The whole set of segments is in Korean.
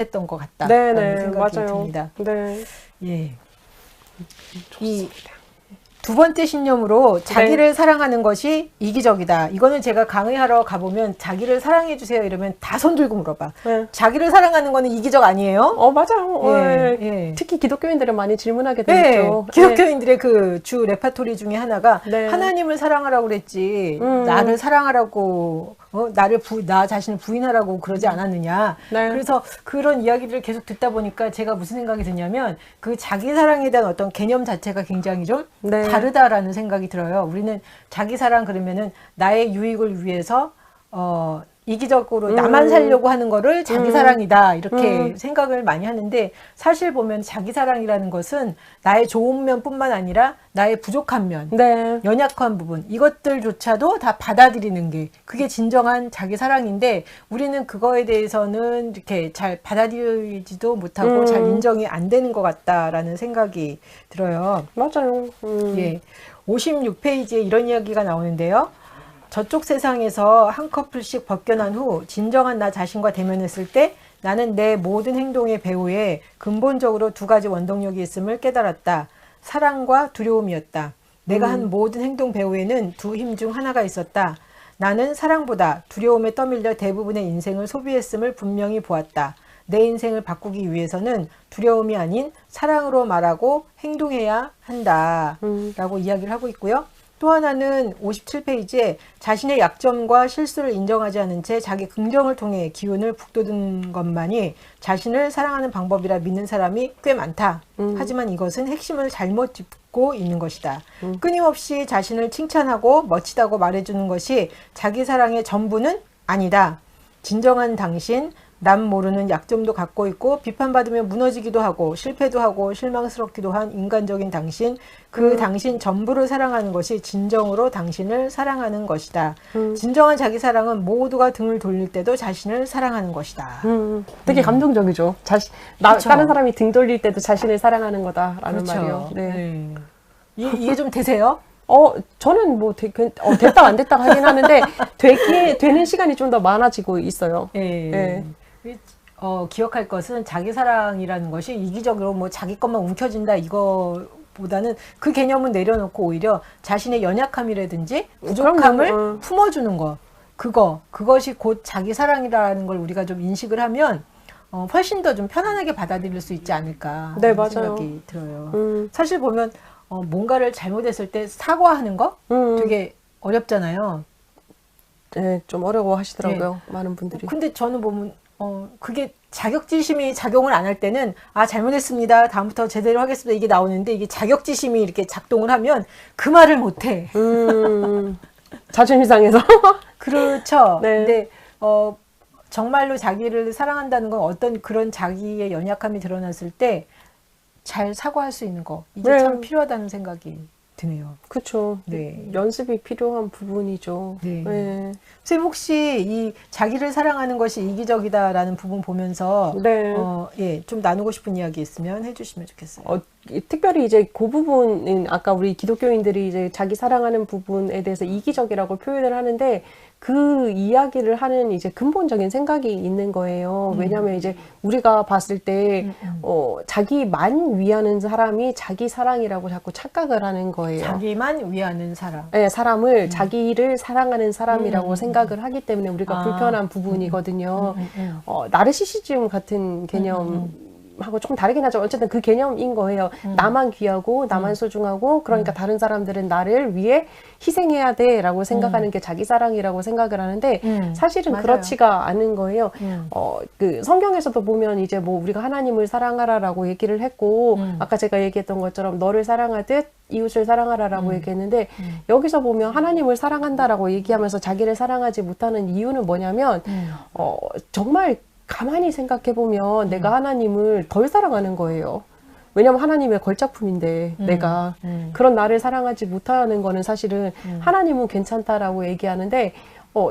했던 것 같다라는 생각이 맞아요. 듭니다. 네. 예. 이 두 번째 신념으로 자기를 사랑하는 것이 이기적이다. 이거는 제가 강의하러 가보면 자기를 사랑해 주세요 이러면 다 손 들고 물어봐. 자기를 사랑하는 거는 이기적 아니에요? 맞아요. 예. 특히 기독교인들은 많이 질문하게 되죠. 기독교인들의 그 주 레파토리 중에 하나가 하나님을 사랑하라고 그랬지 나를 사랑하라고 나 자신을 부인하라고 그러지 않았느냐. 그래서 그런 이야기를 계속 듣다 보니까 제가 무슨 생각이 드냐면 그 자기 사랑에 대한 어떤 개념 자체가 굉장히 좀 다르다라는 생각이 들어요. 우리는 자기 사랑 그러면은 나의 유익을 위해서 이기적으로 나만 살려고 하는 거를 자기 사랑이다 이렇게 생각을 많이 하는데 사실 보면 자기 사랑이라는 것은 나의 좋은 면뿐만 아니라 나의 부족한 면, 연약한 부분 이것들조차도 다 받아들이는 게 그게 진정한 자기 사랑인데 우리는 그거에 대해서는 이렇게 잘 받아들이지도 못하고 잘 인정이 안 되는 것 같다라는 생각이 들어요. 맞아요. 예, 56페이지에 이런 이야기가 나오는데요. 저쪽 세상에서 한 커플씩 벗겨난 후 진정한 나 자신과 대면했을 때 나는 내 모든 행동의 배후에 근본적으로 두 가지 원동력이 있음을 깨달았다. 사랑과 두려움이었다. 내가 한 모든 행동 배후에는 두 힘 중 하나가 있었다. 나는 사랑보다 두려움에 떠밀려 대부분의 인생을 소비했음을 분명히 보았다. 내 인생을 바꾸기 위해서는 두려움이 아닌 사랑으로 말하고 행동해야 한다. 라고 이야기를 하고 있고요. 또 하나는 57페이지에 자신의 약점과 실수를 인정하지 않은 채 자기 긍정을 통해 기운을 북돋은 것만이 자신을 사랑하는 방법이라 믿는 사람이 꽤 많다. 하지만 이것은 핵심을 잘못 짚고 있는 것이다. 끊임없이 자신을 칭찬하고 멋지다고 말해주는 것이 자기 사랑의 전부는 아니다. 진정한 당신, 남 모르는 약점도 갖고 있고 비판받으면 무너지기도 하고 실패도 하고 실망스럽기도 한 인간적인 당신, 그 당신 전부를 사랑하는 것이 진정으로 당신을 사랑하는 것이다. 진정한 자기 사랑은 모두가 등을 돌릴 때도 자신을 사랑하는 것이다. 되게 감동적이죠. 다른 사람이 등 돌릴 때도 자신을 사랑하는 거다라는 말이요. 이게 좀 되세요? 저는 뭐 됐다 안 됐다 하긴 하는데 되는 시간이 좀 더 많아지고 있어요. 기억할 것은 자기 사랑이라는 것이 이기적으로 뭐 자기 것만 움켜쥔다 이거보다는 그 개념은 내려놓고 오히려 자신의 연약함이라든지 부족함을 품어주는 거 그것이 곧 자기 사랑이라는 걸 우리가 좀 인식을 하면 훨씬 더 좀 편안하게 받아들일 수 있지 않을까 하는 생각이 들어요. 사실 보면 뭔가를 잘못했을 때 사과하는 거 되게 어렵잖아요. 네, 좀 어려워 하시더라고요. 많은 분들이. 근데 저는 보면 그게 자격지심이 작용을 안 할 때는 잘못했습니다. 다음부터 제대로 하겠습니다. 이게 나오는데 이게 자격지심이 이렇게 작동을 하면 그 말을 못 해. 자존심 상해서. 그렇죠. 근데 정말로 자기를 사랑한다는 건 어떤 그런 자기의 연약함이 드러났을 때 잘 사과할 수 있는 거 이게 참 필요하다는 생각이 드네요. 그렇죠. 연습이 필요한 부분이죠. 선생님 혹시 이 자기를 사랑하는 것이 이기적이다라는 부분 보면서 좀 나누고 싶은 이야기 있으면 해주시면 좋겠어요. 특별히 이제 그 부분은 아까 우리 기독교인들이 이제 자기 사랑하는 부분에 대해서 이기적이라고 표현을 하는데 그 이야기를 하는 이제 근본적인 생각이 있는 거예요. 왜냐하면 이제 우리가 봤을 때 자기만 위하는 사람이 자기 사랑이라고 자꾸 착각을 하는 거예요. 자기만 위하는 사람. 네, 사람을 자기를 사랑하는 사람이라고 생각을 하기 때문에 우리가 불편한 부분이거든요. 나르시시즘 같은 개념. 하고 조금 다르긴 하죠. 어쨌든 그 개념인 거예요. 나만 귀하고 나만 소중하고 그러니까 다른 사람들은 나를 위해 희생해야 돼 라고 생각하는 게 자기 사랑이라고 생각을 하는데 사실은 맞아요. 그렇지가 않은 거예요. 그 성경에서도 보면 이제 뭐 우리가 하나님을 사랑하라 라고 얘기를 했고 아까 제가 얘기했던 것처럼 너를 사랑하듯 이웃을 사랑하라라고 얘기했는데 여기서 보면 하나님을 사랑한다라고 얘기하면서 자기를 사랑하지 못하는 이유는 뭐냐면 정말 가만히 생각해보면 내가 하나님을 덜 사랑하는 거예요. 왜냐면 하나님의 걸작품인데 내가 그런 나를 사랑하지 못하는 거는 사실은 하나님은 괜찮다라고 얘기하는데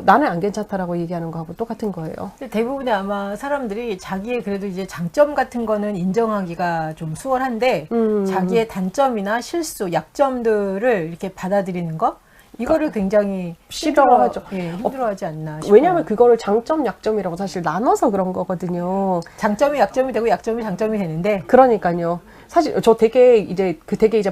나는 안 괜찮다라고 얘기하는 거하고 똑같은 거예요. 대부분의 아마 사람들이 자기의 그래도 이제 장점 같은 거는 인정하기가 좀 수월한데 자기의 단점이나 실수, 약점들을 이렇게 받아들이는 거 이거를 굉장히 싫어하죠. 힘들어하지 않나 싶어요. 왜냐하면 그거를 장점, 약점이라고 사실 나눠서 그런 거거든요. 장점이 약점이 되고 약점이 장점이 되는데. 그러니까요. 사실 저 되게 이제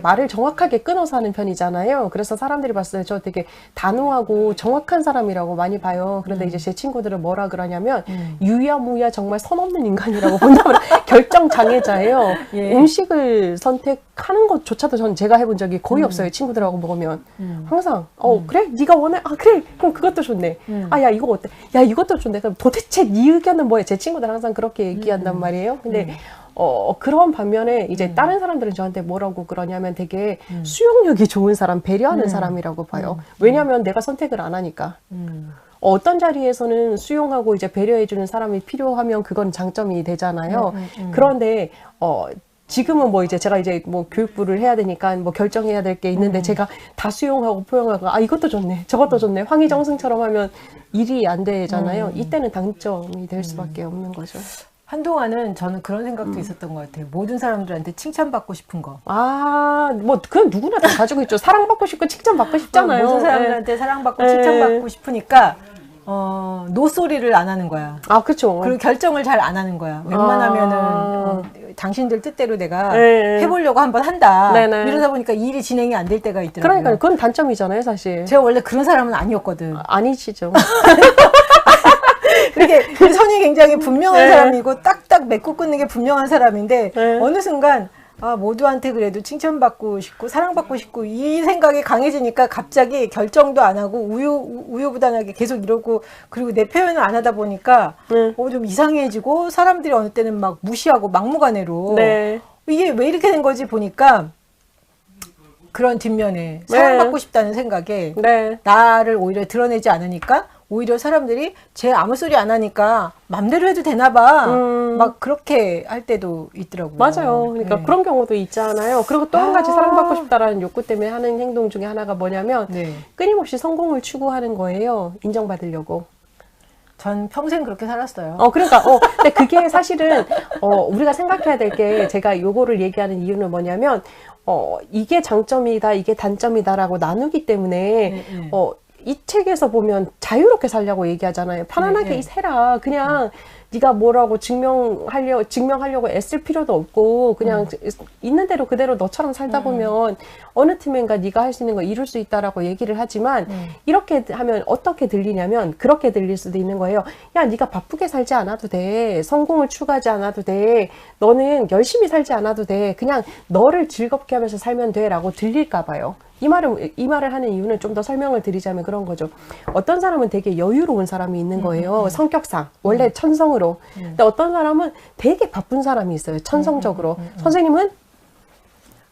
말을 정확하게 끊어서 하는 편이잖아요. 그래서 사람들이 봤을 때 저 되게 단호하고 정확한 사람이라고 많이 봐요. 그런데 이제 제 친구들은 뭐라 그러냐면 유야무야 정말 선 없는 인간이라고 본다면 결정 장애자예요. 예. 음식을 선택하는 것조차도 전 제가 해본 적이 거의 없어요. 친구들하고 먹으면 항상 그래 네가 원해 그래 그럼 그것도 좋네. 야 이거 어때? 야 이것도 좋네. 그럼 도대체 네 의견은 뭐야? 제 친구들 항상 그렇게 얘기한단 말이에요. 근데 그런 반면에 이제 다른 사람들은 저한테 뭐라고 그러냐면 되게 수용력이 좋은 사람, 배려하는 사람이라고 봐요. 왜냐하면 내가 선택을 안 하니까. 어떤 자리에서는 수용하고 이제 배려해주는 사람이 필요하면 그건 장점이 되잖아요. 그런데 지금은 뭐 이제 제가 이제 뭐 교육부를 해야 되니까 뭐 결정해야 될 게 있는데 제가 다 수용하고 포용하고 이것도 좋네, 저것도 좋네, 황희정승처럼 하면 일이 안 되잖아요. 이때는 단점이 될 수밖에 없는 거죠. 한동안은 저는 그런 생각도 있었던 것 같아요. 모든 사람들한테 칭찬받고 싶은 거. 뭐, 그건 누구나 다 가지고 있죠. 사랑받고 싶고 칭찬받고 싶잖아요. 모든 사람들한테 사랑받고 칭찬받고 싶으니까, 노소리를 안 하는 거야. 그쵸. 그리고 결정을 잘 안 하는 거야. 웬만하면은, 당신들 뜻대로 내가 해보려고 한번 한다. 네네. 이러다 보니까 일이 진행이 안 될 때가 있더라고요. 그러니까 그건 단점이잖아요, 사실. 제가 원래 그런 사람은 아니었거든. 아니시죠. 그렇게 선이 굉장히 분명한 사람이고 딱딱 맺고 끊는 게 분명한 사람인데 어느 순간 모두한테 그래도 칭찬받고 싶고 사랑받고 싶고 이 생각이 강해지니까 갑자기 결정도 안 하고 우유부단하게 계속 이러고 그리고 내 표현을 안 하다 보니까 좀 이상해지고 사람들이 어느 때는 막 무시하고 막무가내로 이게 왜 이렇게 된 거지 보니까 그런 뒷면에 사랑받고 싶다는 생각에 나를 오히려 드러내지 않으니까 오히려 사람들이 쟤 아무 소리 안 하니까 맘대로 해도 되나 봐. 막 그렇게 할 때도 있더라고요. 맞아요. 그러니까 그런 경우도 있잖아요. 그리고 또 한 가지 사랑받고 싶다라는 욕구 때문에 하는 행동 중에 하나가 뭐냐면 끊임없이 성공을 추구하는 거예요. 인정받으려고. 전 평생 그렇게 살았어요. 그러니까, 근데 그게 사실은, 우리가 생각해야 될 게 제가 요거를 얘기하는 이유는 뭐냐면, 이게 장점이다, 이게 단점이다라고 나누기 때문에, 이 책에서 보면 자유롭게 살려고 얘기하잖아요. 편안하게 살아. 그냥 네가 뭐라고 증명하려고 애쓸 필요도 없고 그냥 있는 대로 그대로 너처럼 살다 보면 어느 틈엔가 네가 할 수 있는 거 이룰 수 있다라고 얘기를 하지만 이렇게 하면 어떻게 들리냐면 그렇게 들릴 수도 있는 거예요. 야, 네가 바쁘게 살지 않아도 돼. 성공을 추구하지 않아도 돼. 너는 열심히 살지 않아도 돼. 그냥 너를 즐겁게 하면서 살면 돼 라고 들릴까 봐요. 이 말을 하는 이유는 좀 더 설명을 드리자면 그런 거죠. 어떤 사람은 되게 여유로운 사람이 있는 거예요. 성격상. 원래 천성으로. 근데 어떤 사람은 되게 바쁜 사람이 있어요. 천성적으로. 선생님은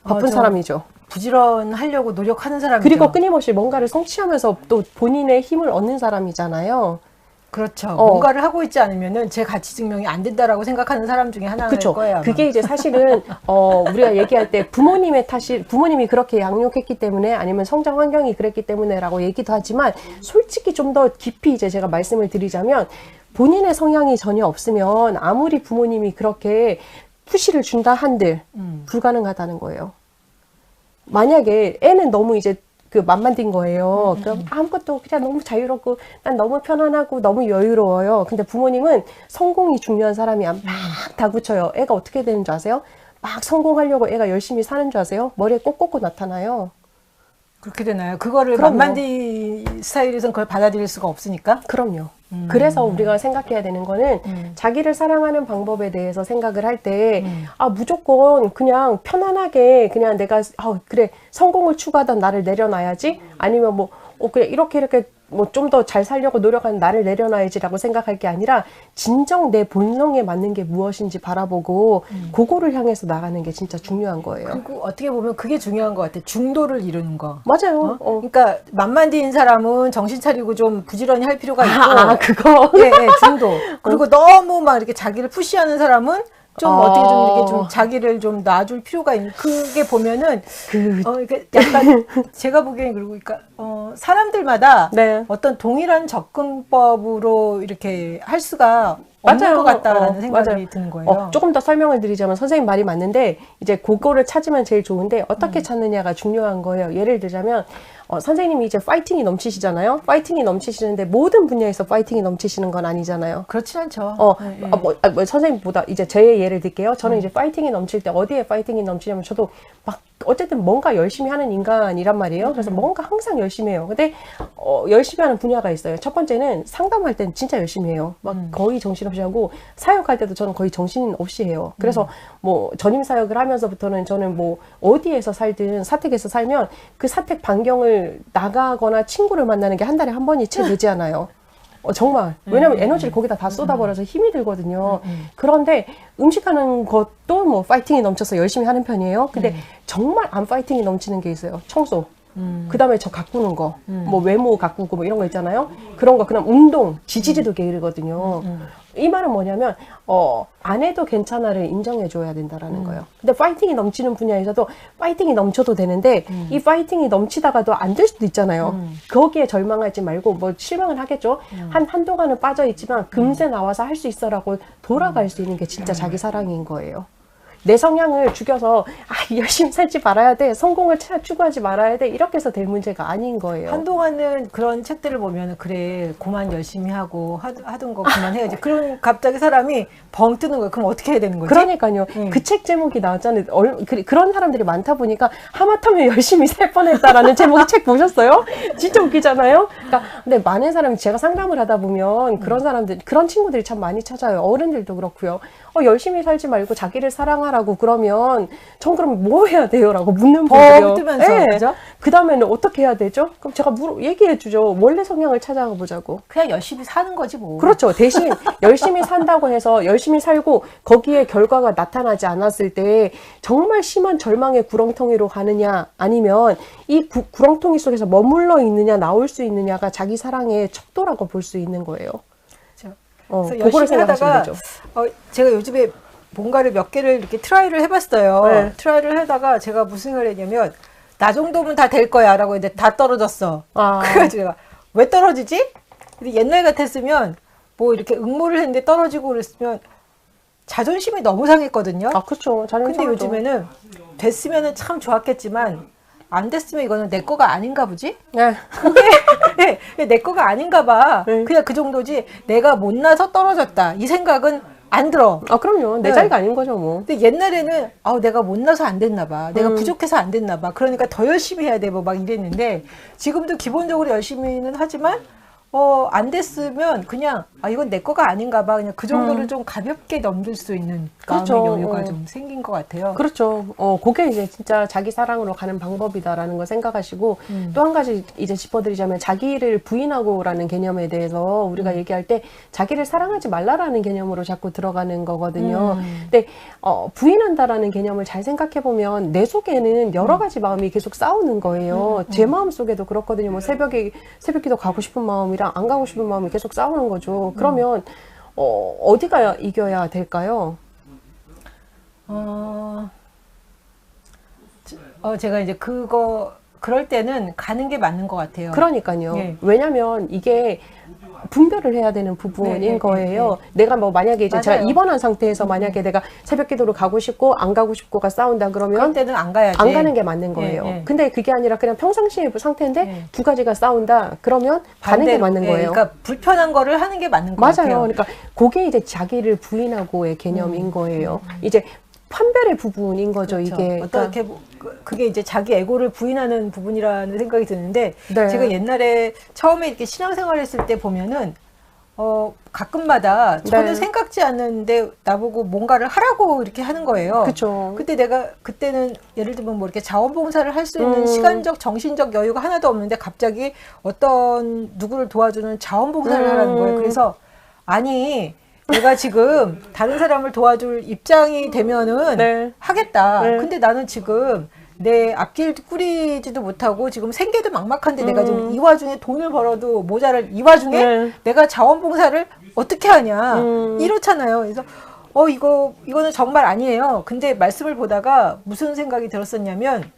바쁜 사람이죠. 부지런하려고 노력하는 사람이죠. 그리고 끊임없이 뭔가를 성취하면서 또 본인의 힘을 얻는 사람이잖아요. 그렇죠. 뭔가를 하고 있지 않으면은 제 가치 증명이 안 된다라고 생각하는 사람 중에 하나일 거예요. 아마. 그게 이제 사실은 우리가 얘기할 때 부모님이 그렇게 양육했기 때문에 아니면 성장 환경이 그랬기 때문에라고 얘기도 하지만 솔직히 좀 더 깊이 이제 제가 말씀을 드리자면 본인의 성향이 전혀 없으면 아무리 부모님이 그렇게 푸시를 준다 한들 불가능하다는 거예요. 만약에 애는 너무 이제 맘만 든 거예요. 그럼 아무것도 그냥 너무 자유롭고 난 너무 편안하고 너무 여유로워요. 근데 부모님은 성공이 중요한 사람이 막 다구쳐요. 애가 어떻게 되는 줄 아세요? 막 성공하려고 애가 열심히 사는 줄 아세요? 머리에 꼭 꽂고 나타나요. 그렇게 되나요? 그거를 맘만디 스타일에서는 그걸 받아들일 수가 없으니까? 그럼요. 그래서 우리가 생각해야 되는 거는 자기를 사랑하는 방법에 대해서 생각을 할 때 무조건 그냥 편안하게 그냥 내가 그래 성공을 추구하던 나를 내려놔야지 아니면 뭐 그래 이렇게 뭐 좀 더 잘 살려고 노력하는 나를 내려놔야지라고 생각할 게 아니라 진정 내 본성에 맞는 게 무엇인지 바라보고 그거를 향해서 나가는 게 진짜 중요한 거예요. 그리고 어떻게 보면 그게 중요한 것 같아. 중도를 이루는 거. 맞아요. 그러니까 맘만디인 사람은 정신 차리고 좀 부지런히 할 필요가 있고 그거. 예, 중도. 그리고 너무 막 이렇게 자기를 푸시하는 사람은 어떻게 좀 이렇게 좀 자기를 좀 놔줄 필요가 있는 그게 보면은 이게 약간 제가 보기엔 그리고 그러니까 사람들마다 어떤 동일한 접근법으로 이렇게 할 수가 없는 맞아요. 것 같다라는 생각이 맞아요. 드는 거예요. 조금 더 설명을 드리자면 선생님 말이 맞는데 이제 그거를 찾으면 제일 좋은데 어떻게 찾느냐가 중요한 거예요. 예를 들자면 선생님이 이제 파이팅이 넘치시잖아요. 파이팅이 넘치시는데 모든 분야에서 파이팅이 넘치시는 건 아니잖아요. 그렇진 않죠. 선생님보다 이제 제 예를 들게요. 저는 이제 파이팅이 넘칠 때 어디에 파이팅이 넘치냐면 저도 막 어쨌든 뭔가 열심히 하는 인간이란 말이에요. 그래서 뭔가 항상 열심히 해요. 근데 열심히 하는 분야가 있어요. 첫 번째는 상담할 때는 진짜 열심히 해요. 막 거의 정신없이 하고 사역할 때도 저는 거의 정신없이 해요. 그래서 뭐 전임 사역을 하면서부터는 저는 뭐 어디에서 살든 사택에서 살면 그 사택 반경을 나가거나 친구를 만나는 게 한 달에 한 번이 채 되지 않아요. 정말. 왜냐면 에너지를 거기다 다 쏟아버려서 힘이 들거든요. 그런데 음식하는 것도 뭐 파이팅이 넘쳐서 열심히 하는 편이에요. 근데 정말 안 파이팅이 넘치는 게 있어요. 청소. 그 다음에 저 가꾸는 거. 뭐 외모 가꾸고 뭐 이런 거 있잖아요. 그런 거. 그다음 운동. 지지리도 게으르거든요. 이 말은 뭐냐면 안 해도 괜찮아를 인정해줘야 된다라는 거예요. 근데 파이팅이 넘치는 분야에서도 파이팅이 넘쳐도 되는데 이 파이팅이 넘치다가도 안 될 수도 있잖아요. 거기에 절망하지 말고 뭐 실망을 하겠죠. 한동안은 빠져있지만 금세 나와서 할 수 있어라고 돌아갈 수 있는 게 진짜 자기 사랑인 거예요. 내 성향을 죽여서 열심히 살지 말아야 돼, 성공을 추구하지 말아야 돼, 이렇게 해서 될 문제가 아닌 거예요. 한동안은 그런 책들을 보면 그래 그만 열심히 하고 하던 거 그만해야지. 그럼 갑자기 사람이 벙 뜨는 거예요. 그럼 어떻게 해야 되는 거지? 그러니까요. 그 책 제목이 나왔잖아요. 그런 사람들이 많다 보니까 하마터면 열심히 살 뻔했다라는 제목의 책 보셨어요? 진짜 웃기잖아요. 그러니까 근데 많은 사람이 제가 상담을 하다 보면 그런 사람들, 그런 친구들이 참 많이 찾아요. 어른들도 그렇고요. 열심히 살지 말고 자기를 사랑하라고 그러면 전 그럼 뭐 해야 돼요? 라고 묻는 분들이요. 벙 뜨면서 네. 그죠? 그 다음에는 어떻게 해야 되죠? 그럼 제가 얘기해 주죠. 원래 성향을 찾아가 보자고. 그냥 열심히 사는 거지 뭐. 그렇죠. 대신 열심히 산다고 해서 열심히 살고 거기에 결과가 나타나지 않았을 때 정말 심한 절망의 구렁텅이로 가느냐 아니면 이 구렁텅이 속에서 머물러 있느냐 나올 수 있느냐가 자기 사랑의 척도라고 볼 수 있는 거예요. 그래서 그거를 열심히 하다가 되죠. 제가 요즘에 뭔가를 몇 개를 이렇게 트라이를 해봤어요. 네. 트라이를 하다가 제가 무슨 생각을 했냐면 나 정도면 다 될 거야 라고 했는데 다 떨어졌어. 그래가지고 제가 왜 떨어지지? 근데 옛날 같았으면 뭐 이렇게 응모를 했는데 떨어지고 그랬으면 자존심이 너무 상했거든요. 그렇죠. 근데 요즘에는 됐으면 참 좋았겠지만 안 됐으면 이거는 내 거가 아닌가 보지? 네. 그게 내 거가 아닌가 봐. 네. 그냥 그 정도지 내가 못나서 떨어졌다. 이 생각은 안 들어. 그럼요. 내 네. 자리가 아닌 거죠, 뭐. 근데 옛날에는 내가 못나서 안 됐나 봐. 내가 부족해서 안 됐나 봐. 그러니까 더 열심히 해야 돼. 뭐 막 이랬는데 지금도 기본적으로 열심히는 하지만 안 됐으면 그냥 이건 내 거가 아닌가 봐. 그냥 그 정도를 좀 가볍게 넘길 수 있는 마음의 그렇죠. 여유가 좀 생긴 것 같아요. 그렇죠. 그게 이제 진짜 자기 사랑으로 가는 방법이다라는 걸 생각하시고 또 한 가지 이제 짚어드리자면 자기를 부인하고라는 개념에 대해서 우리가 얘기할 때 자기를 사랑하지 말라라는 개념으로 자꾸 들어가는 거거든요. 근데 부인한다라는 개념을 잘 생각해 보면 내 속에는 여러 가지 마음이 계속 싸우는 거예요. 제 마음 속에도 그렇거든요. 뭐 새벽기도 가고 싶은 마음이랑 안 가고 싶은 마음이 계속 싸우는 거죠. 그러면 어디가 이겨야 될까요? 제가 이제 그럴 때는 가는 게 맞는 것 같아요. 그러니까요. 네. 왜냐면 이게 분별을 해야 되는 부분인 네, 거예요. 내가 뭐 만약에 이제 제가 맞아요. 입원한 상태에서 만약에 내가 새벽 기도를 가고 싶고 안 가고 싶고가 싸운다 그럴 그러면 때는 안 가야지. 안 가는 게 맞는 거예요. 네. 근데 그게 아니라 그냥 평상시의 상태인데 네. 두 가지가 싸운다 그러면 가는 게 반대로, 맞는 거예요. 그러니까 불편한 거를 하는 게 맞는 것 맞아요. 같아요. 그러니까 그게 이제 자기를 부인하고의 개념인 거예요. 이제 판별의 부분인 거죠, 그렇죠. 이게. 어떻게 그게 이제 자기 에고를 부인하는 부분이라는 생각이 드는데 네. 제가 옛날에 처음에 이렇게 신앙생활 했을 때 보면은 가끔마다 저는 네. 생각지 않는데 나보고 뭔가를 하라고 이렇게 하는 거예요. 그쵸. 그때는 예를 들면 뭐 이렇게 자원봉사를 할 수 있는 시간적, 정신적 여유가 하나도 없는데 갑자기 어떤 누구를 도와주는 자원봉사를 하라는 거예요. 그래서 아니 내가 지금 다른 사람을 도와줄 입장이 되면은 네. 하겠다. 네. 근데 나는 지금 내 앞길 꾸리지도 못하고 지금 생계도 막막한데 내가 지금 이 와중에 돈을 벌어도 모자랄 이 와중에 네. 내가 자원봉사를 어떻게 하냐 이렇잖아요. 그래서 이거는 정말 아니에요. 근데 말씀을 보다가 무슨 생각이 들었었냐면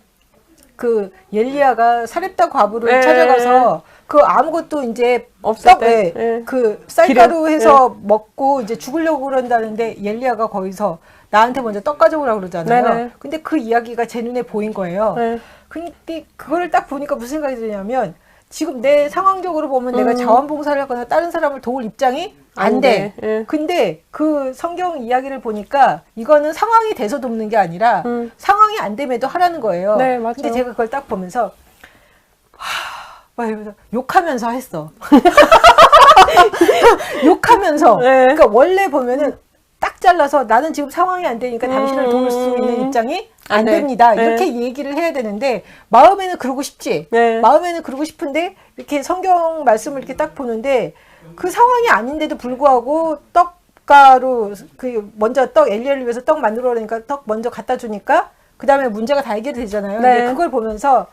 그 엘리야가 사렙다 과부를 네. 찾아가서 그 아무것도 이제 없을 떡, 때. 예, 그 쌀가루 기름. 해서 먹고 이제 죽으려고 그런다는데 엘리야가 거기서 나한테 먼저 떡 가져오라고 그러잖아요. 네네. 근데 그 이야기가 제 눈에 보인 거예요. 네. 근데 그거를 딱 보니까 무슨 생각이 드냐면 지금 내 상황적으로 보면 내가 자원봉사를 하거나 다른 사람을 도울 입장이 안 돼. 예. 근데 그 성경 이야기를 보니까 이거는 상황이 돼서 돕는 게 아니라 상황이 안 됨에도 하라는 거예요. 네, 맞아요. 근데 제가 그걸 딱 보면서 막 이러면서 욕하면서 했어. 욕하면서. 네. 그러니까 원래 보면은 딱 잘라서 나는 지금 상황이 안 되니까 당신을 도울 수 있는 입장이 안 네. 됩니다. 네. 이렇게 얘기를 해야 되는데 마음에는 그러고 싶지. 네. 마음에는 그러고 싶은데 이렇게 성경 말씀을 이렇게 딱 보는데 그 상황이 아닌데도 불구하고 떡가루 그 먼저 떡 엘리야를 위해서 떡 만들어 오니까 떡 먼저 갖다 주니까 그 다음에 문제가 다 해결되잖아요. 네. 근데 그걸 보면서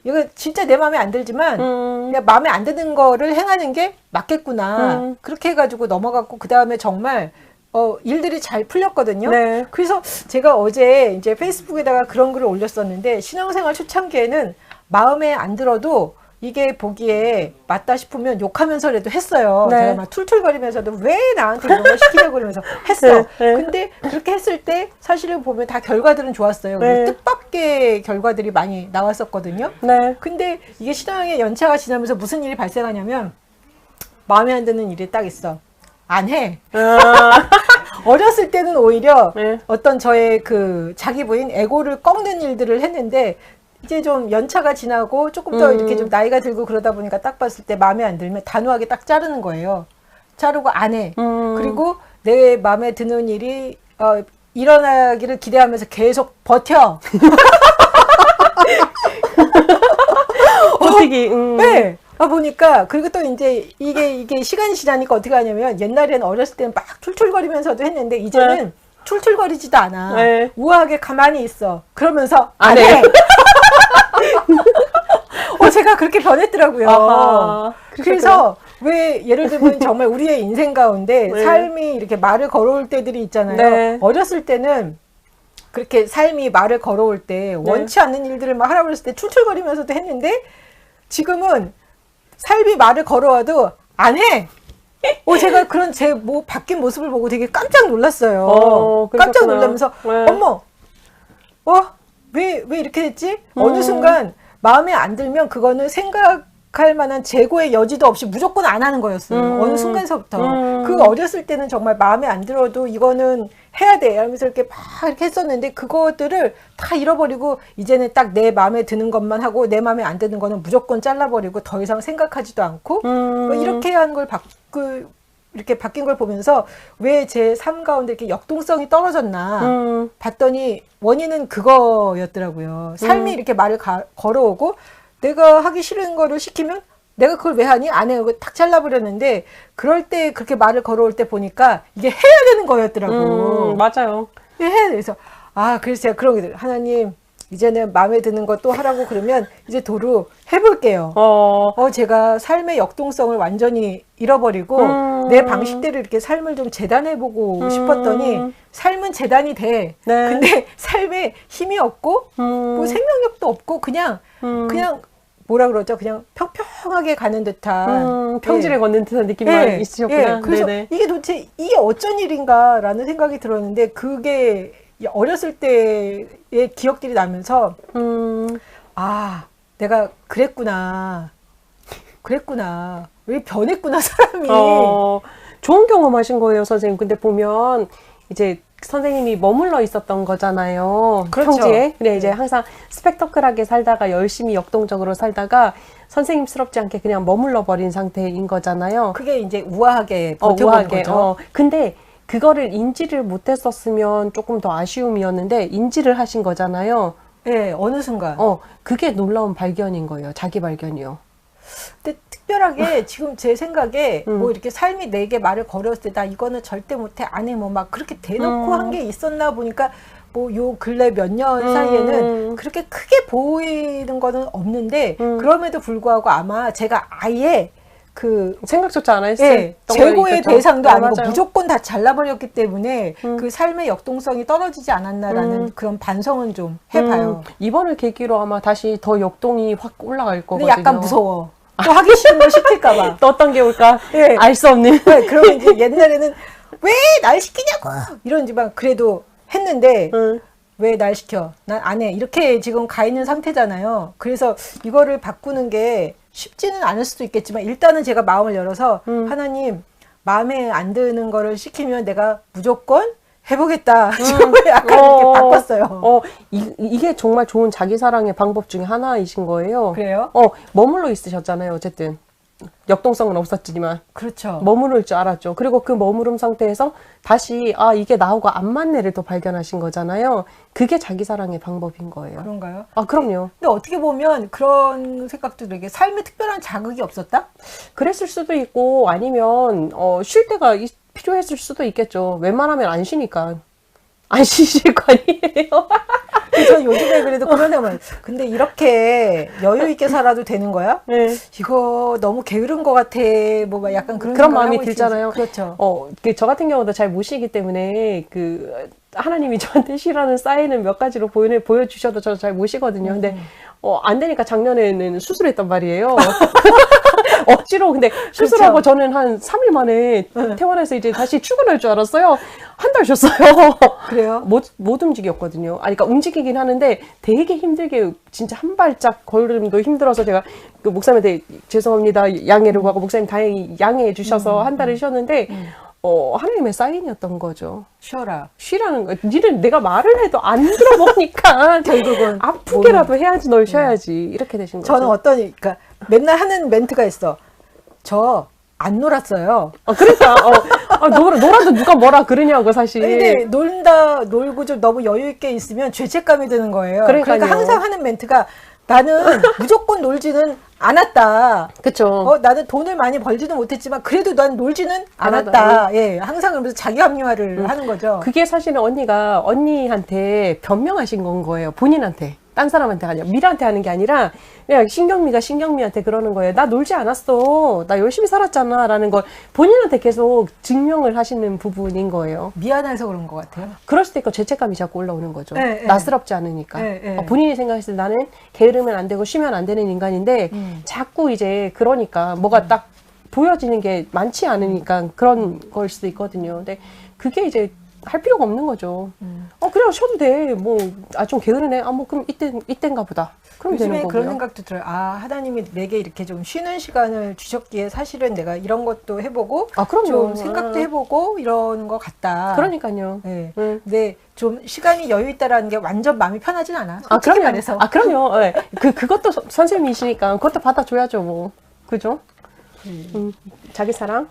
이거 진짜 내 마음에 안 들지만 그냥 마음에 안 드는 거를 행하는 게 맞겠구나. 그렇게 해가지고 넘어갔고 그 다음에 정말 일들이 잘 풀렸거든요. 네. 그래서 제가 어제 이제 페이스북에다가 그런 글을 올렸었는데 신앙생활 초창기에는 마음에 안 들어도 이게 보기에 맞다 싶으면 욕하면서라도 했어요. 네. 제가 막 툴툴거리면서도 왜 나한테 이런 걸 시키려고 그러면서 했어. 네. 근데 그렇게 했을 때 사실은 보면 다 결과들은 좋았어요. 네. 뜻밖의 결과들이 많이 나왔었거든요. 네. 근데 이게 신앙의 연차가 지나면서 무슨 일이 발생하냐면 마음에 안 드는 일이 딱 있어. 안 해. 어렸을 때는 오히려 네. 어떤 저의 그 자기 부인 에고를 꺾는 일들을 했는데 이제 좀 연차가 지나고 조금 더 이렇게 좀 나이가 들고 그러다 보니까 딱 봤을 때 마음에 안 들면 단호하게 딱 자르는 거예요. 자르고 안 해. 그리고 내 마음에 드는 일이 일어나기를 기대하면서 계속 버텨. 버티기. 네. 보니까 그리고 또 이제 이게 시간이 지나니까 어떻게 하냐면 옛날에는 어렸을 때는 막 툴툴거리면서도 했는데 이제는 네. 툴툴거리지도 않아. 네. 우아하게 가만히 있어. 그러면서 안 안 해. 해. 제가 그렇게 변했더라고요. 아하, 그래서 왜 예를 들면 정말 우리의 인생 가운데 네. 삶이 이렇게 말을 걸어올 때들이 있잖아요. 네. 어렸을 때는 그렇게 삶이 말을 걸어올 때 원치 않는 일들을 막 하라고 했을 때 툴툴거리면서도 했는데 지금은 삶이 말을 걸어와도 안 해. 제가 그런 제 바뀐 모습을 보고 되게 깜짝 놀랐어요. 깜짝 그러셨구나. 놀라면서 네. 어머, 왜 이렇게 됐지? 어느 순간 마음에 안 들면 그거는 생각할 만한 재고의 여지도 없이 무조건 안 하는 거였어요. 어느 순간서부터. 그 어렸을 때는 정말 마음에 안 들어도 이거는 해야 돼 하면서 이렇게 막 이렇게 했었는데 그것들을 다 잃어버리고 이제는 딱 내 마음에 드는 것만 하고 내 마음에 안 드는 거는 무조건 잘라버리고 더 이상 생각하지도 않고 이렇게 한 걸 이렇게 바뀐 걸 보면서 왜 제 삶 가운데 이렇게 역동성이 떨어졌나 봤더니 원인은 그거였더라고요. 삶이 이렇게 말을 걸어오고 내가 하기 싫은 거를 시키면 내가 그걸 왜 하니? 안 해. 탁 잘라버렸는데 그럴 때 그렇게 말을 걸어올 때 보니까 이게 해야 되는 거였더라고. 맞아요. 해야 돼. 그래서 그래서 제가 그런 게 들어요. 하나님 이제는 마음에 드는 것도 하라고 그러면 이제 도로 해볼게요. 제가 삶의 역동성을 완전히 잃어버리고 내 방식대로 이렇게 삶을 좀 재단해보고 싶었더니 삶은 재단이 돼. 네. 근데 삶에 힘이 없고 뭐 생명력도 없고 그냥 뭐라 그러죠? 그냥 평평하게 가는 듯한 평지를 걷는 듯한 느낌만 있으셨구나. 그래서 네네. 이게 도대체 이게 어쩐 일인가라는 생각이 들었는데 그게 어렸을 때의 기억들이 나면서 내가 그랬구나 왜 변했구나 사람이. 좋은 경험하신 거예요, 선생님. 근데 보면 이제 선생님이 머물러 있었던 거잖아요. 그렇죠. 평지에. 근데 이제 항상 스펙터클하게 살다가 열심히 역동적으로 살다가 선생님스럽지 않게 그냥 머물러 버린 상태인 거잖아요. 그게 이제 우아하게 버텨보는 거죠. 근데 그거를 인지를 못했었으면 조금 더 아쉬움이었는데 인지를 하신 거잖아요. 네, 어느 순간. 그게 놀라운 발견인 거예요. 자기 발견이요. 근데 특별하게 지금 제 생각에 뭐 이렇게 삶이 내게 말을 걸었을 때 나 이거는 절대 못해 안 해 뭐 막 그렇게 대놓고 한 게 있었나 보니까 뭐 요 근래 몇 년 사이에는 그렇게 크게 보이는 거는 없는데 그럼에도 불구하고 아마 제가 아예 그 생각조차 안 했을 예, 때 재고의 대상도 아니고 맞아요. 무조건 다 잘라버렸기 때문에 그 삶의 역동성이 떨어지지 않았나라는 그런 반성은 좀 해봐요. 이번을 계기로 아마 다시 더 역동이 확 올라갈 근데 거거든요. 약간 무서워. 또 하기 싫은 거 시킬까봐. 또 어떤 게 올까? 예. 알 수 없는. 네, 그러면 이제 옛날에는 왜 날 시키냐고 이런지만 그래도 했는데 왜 날 시켜? 난 안 해. 이렇게 지금 가 있는 상태잖아요. 그래서 이거를 바꾸는 게 쉽지는 않을 수도 있겠지만 일단은 제가 마음을 열어서 하나님 마음에 안 드는 거를 시키면 내가 무조건 해보겠다. 지금 약간 이렇게 바꿨어요. 이게 정말 좋은 자기 사랑의 방법 중에 하나이신 거예요. 그래요? 머물러 있으셨잖아요. 어쨌든 역동성은 없었지만 그렇죠. 머무를 줄 알았죠. 그리고 그 머무름 상태에서 다시 이게 나하고 안 맞네를 또 발견하신 거잖아요. 그게 자기 사랑의 방법인 거예요. 그런가요? 그럼요. 근데 어떻게 보면 그런 생각도 들게 삶에 특별한 자극이 없었다? 그랬을 수도 있고 아니면 쉴 때가 필요했을 수도 있겠죠. 웬만하면 안 쉬니까. 안 쉬실 거 아니에요? 저 요즘에 그래도 그런 생각을 근데 이렇게 여유 있게 살아도 되는 거야? 네. 이거 너무 게으른 것 같아. 뭐 막 약간 그런 그런 생각을 마음이 하고 들잖아요. 그렇죠. 저 같은 경우도 잘 못 쉬기 때문에 하나님이 저한테 쉬라는 사인을 몇 가지로 보여주셔도 저 잘 못 쉬거든요. 근데 안 되니까 작년에는 수술했단 말이에요. 억지로. 근데 수술하고 저는 한 3일 만에 퇴원해서 이제 다시 출근할 줄 알았어요. 한 달 쉬었어요. 그래요? 못 움직였거든요. 그러니까 움직이긴 하는데 되게 힘들게 진짜 한 발짝 걸음도 힘들어서 제가 그 목사님한테 죄송합니다 양해를 구하고 목사님 다행히 양해해 주셔서 한 달을 쉬었는데 하나님의 사인이었던 거죠. 쉬어라. 쉬라는 거야. 니는 내가 말을 해도 안 들어보니까 결국은 아프게라도 해야지 널 쉬어야지 이렇게 되신 거죠. 저는 그러니까 맨날 하는 멘트가 있어. 저 안 놀았어요. 그러니까 놀아도 누가 뭐라 그러냐고 사실. 근데 놀고 좀 너무 여유 있게 있으면 죄책감이 드는 거예요. 그러니까요. 그러니까 항상 하는 멘트가 나는 무조건 놀지는 않았다. 그쵸. 나는 돈을 많이 벌지는 못했지만 그래도 난 놀지는 않았다. 예, 항상 그러면서 자기 합리화를 하는 거죠. 그게 사실은 언니가 언니한테 변명하신 건 거예요. 본인한테. 딴 사람한테 아니야. 미라한테 하는 게 아니라 그냥 신경미가 신경미한테 그러는 거예요. 나 놀지 않았어. 나 열심히 살았잖아. 라는 걸 본인한테 계속 증명을 하시는 부분인 거예요. 미안해서 그런 것 같아요. 그럴 수도 있고 죄책감이 자꾸 올라오는 거죠. 네, 네. 낯스럽지 않으니까. 네. 본인이 생각했을 때 나는 게으르면 안 되고 쉬면 안 되는 인간인데 자꾸 이제 그러니까 뭐가 딱 보여지는 게 많지 않으니까 그런 걸 수도 있거든요. 근데 그게 이제 할 필요가 없는 거죠. 그냥 쉬어도 돼. 좀 게으르네. 그럼 이땐가 보다. 그럼 되는 요즘에 거고요. 그런 생각도 들어요. 하나님이 내게 이렇게 좀 쉬는 시간을 주셨기에 사실은 내가 이런 것도 해보고 그럼요. 좀 생각도 해보고 이런 것 같다. 그러니까요. 네. 근데 좀 시간이 여유 있다라는 게 완전 마음이 편하진 않아. 솔직히 그럼요. 말해서. 그럼요. 네. 그것도 선생님이시니까 그것도 받아줘야죠, 뭐. 그죠? 자기 사랑.